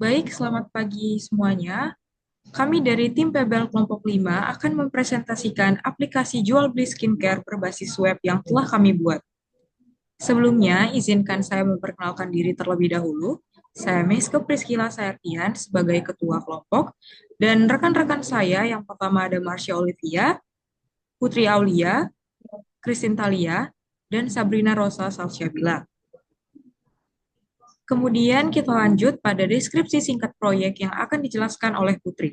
Baik, selamat pagi semuanya. Kami dari tim PBL Kelompok 5 akan mempresentasikan aplikasi jual beli skincare berbasis web yang telah kami buat. Sebelumnya, izinkan saya memperkenalkan diri terlebih dahulu. Saya Meske Priscila Saertian sebagai Ketua Kelompok, dan rekan-rekan saya yang pertama ada Marsha Olivia, Putri Aulia, Christine Thalia, dan Sabrina Rosa Salsyabila. Kemudian kita lanjut pada deskripsi singkat proyek yang akan dijelaskan oleh Putri.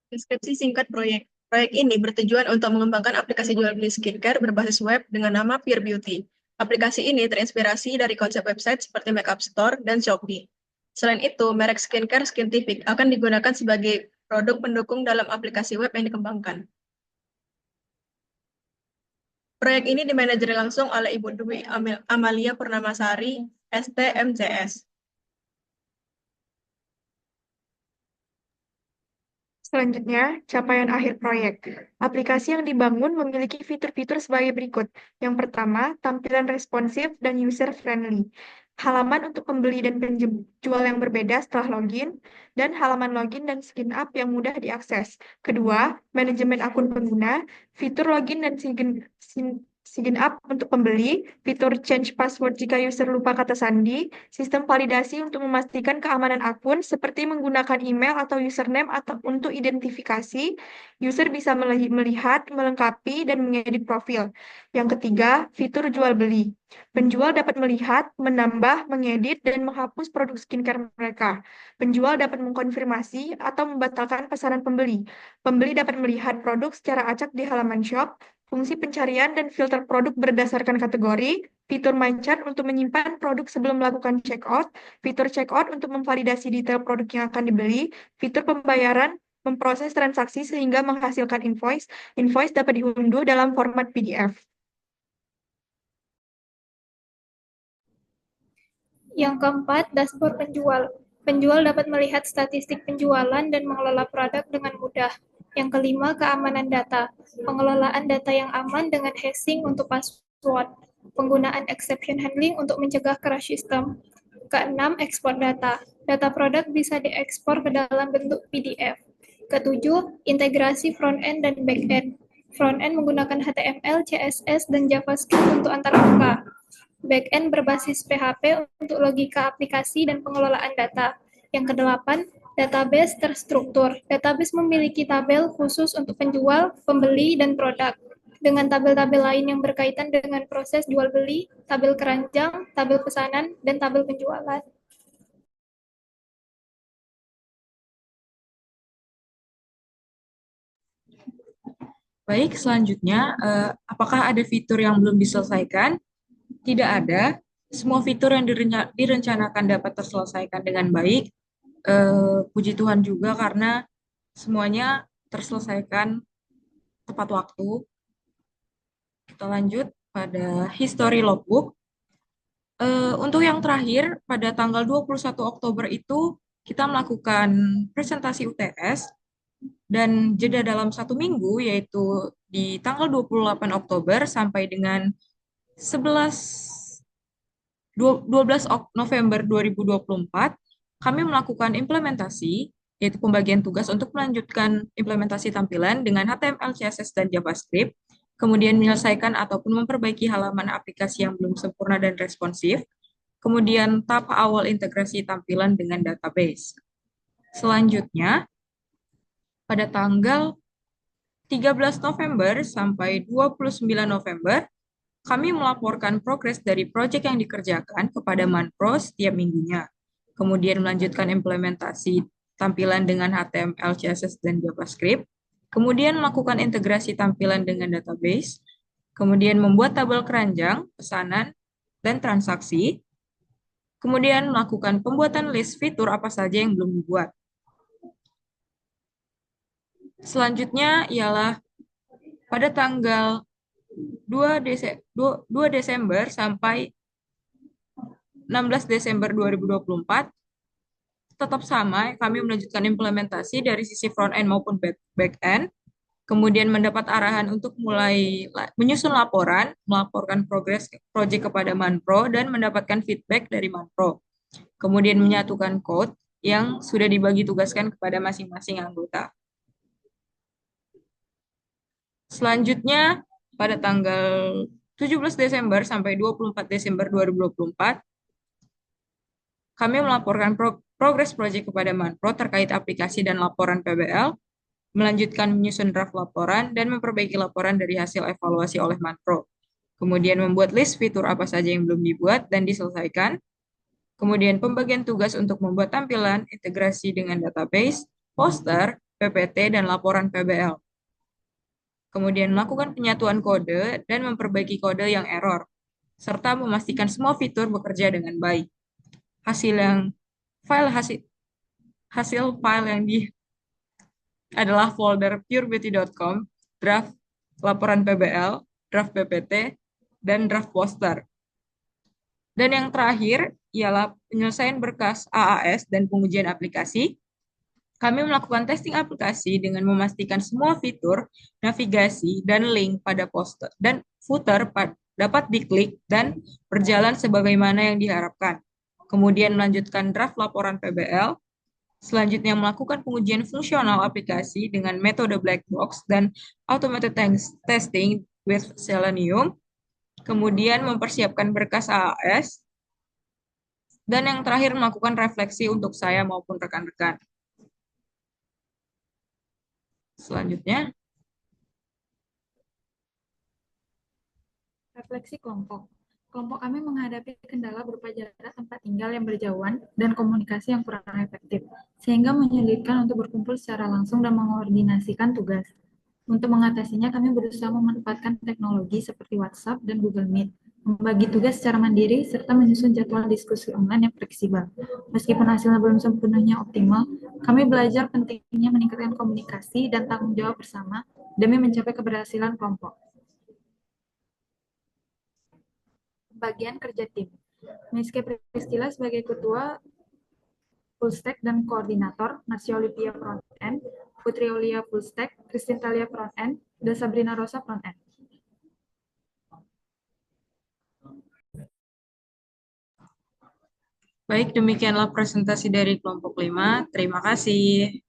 Deskripsi singkat proyek. Proyek ini bertujuan untuk mengembangkan aplikasi jual beli skincare berbasis web dengan nama Pure Beauty. Aplikasi ini terinspirasi dari konsep website seperti Makeup Store dan Shopee. Selain itu, merek skincare Skintific akan digunakan sebagai produk pendukung dalam aplikasi web yang dikembangkan. Proyek ini dimanajeri langsung oleh Ibu Dwi Amalia Purnamasari, STMCS. Selanjutnya, capaian akhir proyek. Aplikasi yang dibangun memiliki fitur-fitur sebagai berikut. Yang pertama, tampilan responsif dan user-friendly. Halaman untuk pembeli dan penjual yang berbeda setelah login, dan halaman login dan sign up yang mudah diakses. Kedua, manajemen akun pengguna, fitur login dan sign up untuk pembeli, fitur change password jika user lupa kata sandi, sistem validasi untuk memastikan keamanan akun seperti menggunakan email atau username atau untuk identifikasi, user bisa melihat, melengkapi, dan mengedit profil. Yang ketiga, fitur jual beli. Penjual dapat melihat, menambah, mengedit, dan menghapus produk skincare mereka. Penjual dapat mengkonfirmasi atau membatalkan pesanan pembeli. Pembeli dapat melihat produk secara acak di halaman shop, fungsi pencarian dan filter produk berdasarkan kategori, fitur My Chart untuk menyimpan produk sebelum melakukan checkout, fitur checkout untuk memvalidasi detail produk yang akan dibeli, fitur pembayaran, memproses transaksi sehingga menghasilkan invoice. Invoice dapat diunduh dalam format PDF. Yang keempat, dashboard penjual. Penjual dapat melihat statistik penjualan dan mengelola produk dengan mudah. Yang kelima, keamanan data. Pengelolaan data yang aman dengan hashing untuk password. Penggunaan exception handling untuk mencegah crash system. Keenam, ekspor data. Data produk bisa diekspor ke dalam bentuk PDF. Ketujuh, integrasi front-end dan back-end. Front-end menggunakan HTML, CSS, dan JavaScript untuk antarmuka. Back-end berbasis PHP untuk logika aplikasi dan pengelolaan data. Yang kedelapan, database terstruktur. Database memiliki tabel khusus untuk penjual, pembeli, dan produk. Dengan tabel-tabel lain yang berkaitan dengan proses jual beli, tabel keranjang, tabel pesanan, dan tabel penjualan. Baik, selanjutnya, apakah ada fitur yang belum diselesaikan? Tidak ada. Semua fitur yang direncanakan dapat terselesaikan dengan baik. Puji Tuhan juga karena semuanya terselesaikan tepat waktu. Kita lanjut pada history logbook. Untuk yang terakhir, pada tanggal 21 Oktober itu kita melakukan presentasi UTS dan jeda dalam 1 minggu, yaitu di tanggal 28 Oktober sampai dengan 12 November 2024, kami melakukan implementasi, yaitu pembagian tugas untuk melanjutkan implementasi tampilan dengan HTML, CSS, dan JavaScript, kemudian menyelesaikan ataupun memperbaiki halaman aplikasi yang belum sempurna dan responsif, kemudian tahap awal integrasi tampilan dengan database. Selanjutnya, pada tanggal 13 November sampai 29 November, kami melaporkan progres dari proyek yang dikerjakan kepada Manpro setiap minggunya. Kemudian melanjutkan implementasi tampilan dengan HTML, CSS, dan JavaScript. Kemudian melakukan integrasi tampilan dengan database. Kemudian membuat tabel keranjang, pesanan, dan transaksi. Kemudian melakukan pembuatan list fitur apa saja yang belum dibuat. Selanjutnya ialah pada tanggal 2 Desember sampai 16 Desember 2024, tetap sama, kami melanjutkan implementasi dari sisi front-end maupun back-end. kemudian mendapat arahan untuk mulai menyusun laporan, melaporkan progres proyek kepada Manpro, dan mendapatkan feedback dari Manpro. Kemudian menyatukan code yang sudah dibagi tugaskan kepada masing-masing anggota. Selanjutnya, pada tanggal 17 Desember sampai 24 Desember 2024, kami melaporkan progres proyek kepada Manpro terkait aplikasi dan laporan PBL, melanjutkan menyusun draft laporan, dan memperbaiki laporan dari hasil evaluasi oleh Manpro. Kemudian membuat list fitur apa saja yang belum dibuat dan diselesaikan. Kemudian pembagian tugas untuk membuat tampilan, integrasi dengan database, poster, PPT, dan laporan PBL. Kemudian melakukan penyatuan kode dan memperbaiki kode yang error, serta memastikan semua fitur bekerja dengan baik. Hasil file yang adalah folder purebeauty.com, draft laporan PBL, draft PPT, dan draft poster. Dan yang terakhir ialah penyelesaian berkas AAS dan pengujian aplikasi. Kami melakukan testing aplikasi dengan memastikan semua fitur, navigasi, dan link pada poster dan footer dapat diklik dan berjalan sebagaimana yang diharapkan. Kemudian melanjutkan draft laporan PBL. Selanjutnya melakukan pengujian fungsional aplikasi dengan metode black box dan automated testing with Selenium. Kemudian mempersiapkan berkas AAS, dan yang terakhir melakukan refleksi untuk saya maupun rekan-rekan. Selanjutnya, refleksi kelompok. Kelompok kami menghadapi kendala berupa jarak tempat tinggal yang berjauhan dan komunikasi yang kurang efektif, sehingga menyulitkan untuk berkumpul secara langsung dan mengkoordinasikan tugas. Untuk mengatasinya, kami berusaha memanfaatkan teknologi seperti WhatsApp dan Google Meet, membagi tugas secara mandiri, serta menyusun jadwal diskusi online yang fleksibel. Meskipun hasilnya belum sepenuhnya optimal, kami belajar pentingnya meningkatkan komunikasi dan tanggung jawab bersama demi mencapai keberhasilan kelompok. Bagian kerja tim. Miske Priscilla sebagai ketua full stack dan koordinator, Nasya Olivia front end, Putri Aulia full stack, Christine Talia front end, dan Sabrina Rosa front end. baik, demikianlah presentasi dari kelompok 5. Terima kasih.